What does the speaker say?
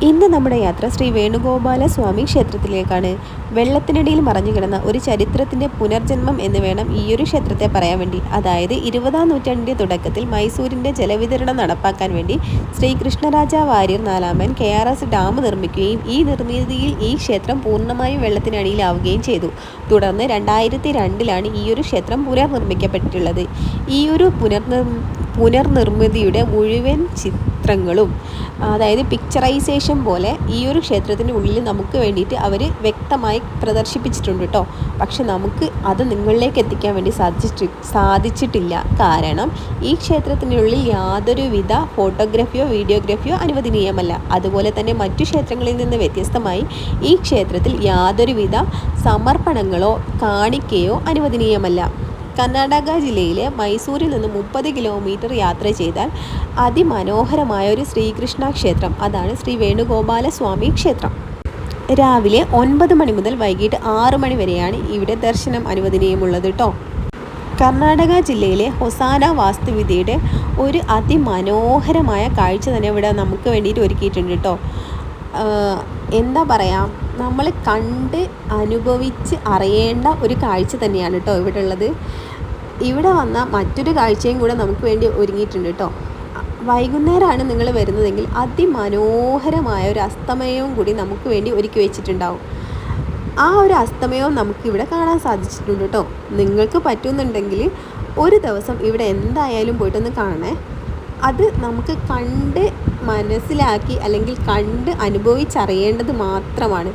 ഇന്ന് നമ്മുടെ യാത്ര ശ്രീ വേണുഗോപാല സ്വാമി ക്ഷേത്രത്തിലേക്കാണ്. വെള്ളത്തിനടിയിൽ മറഞ്ഞു കിടന്ന ഒരു ചരിത്രത്തിൻ്റെ പുനർജന്മം എന്ന് വേണം ഈയൊരു ക്ഷേത്രത്തെ പറയാൻ വേണ്ടി. അതായത് 20-ാം നൂറ്റാണ്ടിൻ്റെ തുടക്കത്തിൽ മൈസൂരിൻ്റെ ജലവിതരണം നടപ്പാക്കാൻ വേണ്ടി ശ്രീ കൃഷ്ണരാജ വാര്യർ നാലാമൻ KRS ഡാം നിർമ്മിക്കുകയും ഈ നിർമ്മിതിയിൽ ഈ ക്ഷേത്രം പൂർണ്ണമായും വെള്ളത്തിനടിയിലാവുകയും ചെയ്തു. തുടർന്ന് 2002-ലാണ് ഈയൊരു ക്ഷേത്രം പുനർനിർമ്മിക്കപ്പെട്ടിട്ടുള്ളത്. ഈയൊരു പുനർനിർമ്മിതിയുടെ മുഴുവൻ ചിത്രങ്ങളും, അതായത് പിക്ചറൈസേഷൻ പോലെ ഈ ഒരു ക്ഷേത്രത്തിൻ്റെ ഉള്ളിൽ നമുക്ക് വേണ്ടിയിട്ട് അവർ വ്യക്തമായി പ്രദർശിപ്പിച്ചിട്ടുണ്ട് കേട്ടോ. പക്ഷെ നമുക്ക് അത് നിങ്ങളിലേക്ക് എത്തിക്കാൻ വേണ്ടി സാധിച്ചിട്ടില്ല. കാരണം ഈ ക്ഷേത്രത്തിനുള്ളിൽ യാതൊരുവിധ ഫോട്ടോഗ്രാഫിയോ വീഡിയോഗ്രാഫിയോ അനുവദനീയമല്ല. അതുപോലെ തന്നെ മറ്റു ക്ഷേത്രങ്ങളിൽ നിന്ന് വ്യത്യസ്തമായി ഈ ക്ഷേത്രത്തിൽ യാതൊരുവിധ സമർപ്പണങ്ങളോ കാണിക്കയോ അനുവദനീയമല്ല. കർണാടക ജില്ലയിലെ മൈസൂരിൽ നിന്ന് 30 കിലോമീറ്റർ യാത്ര ചെയ്താൽ അതിമനോഹരമായ ഒരു ശ്രീകൃഷ്ണ ക്ഷേത്രം, അതാണ് ശ്രീ വേണുഗോപാല സ്വാമി ക്ഷേത്രം. രാവിലെ 9 മണി മുതൽ വൈകിട്ട് 6 മണി വരെയാണ് ഇവിടെ ദർശനം അനുവദനീയമുള്ളത് കേട്ടോ. കർണാടക ജില്ലയിലെ ഹൊസാന വാസ്തുവിദ്യയുടെ ഒരു അതിമനോഹരമായ കാഴ്ച തന്നെ ഇവിടെ നമുക്ക് വേണ്ടിയിട്ട് ഒരുക്കിയിട്ടുണ്ട് കേട്ടോ. എന്താ പറയുക, നമ്മൾ കണ്ട് അനുഭവിച്ച് അറിയേണ്ട ഒരു കാഴ്ച തന്നെയാണ് കേട്ടോ ഇവിടെ ഉള്ളത്. ഇവിടെ വന്ന മറ്റൊരു കാഴ്ചയും കൂടെ നമുക്ക് വേണ്ടി ഒരുങ്ങിയിട്ടുണ്ട് കേട്ടോ. വൈകുന്നേരമാണ് നിങ്ങൾ വരുന്നതെങ്കിൽ അതിമനോഹരമായ ഒരു അസ്തമയവും കൂടി നമുക്ക് വേണ്ടി ഒരുക്കി വെച്ചിട്ടുണ്ടാവും. ആ ഒരു അസ്തമയവും നമുക്കിവിടെ കാണാൻ സാധിച്ചിട്ടുണ്ട് കേട്ടോ. നിങ്ങൾക്ക് പറ്റുന്നുണ്ടെങ്കിൽ ഒരു ദിവസം ഇവിടെ എന്തായാലും പോയിട്ടൊന്ന് കാണണേ. അത് നമുക്ക് കണ്ട് മനസ്സിലാക്കി അല്ലെങ്കിൽ കണ്ട് അനുഭവിച്ചറിയേണ്ടത് മാത്രമാണ്.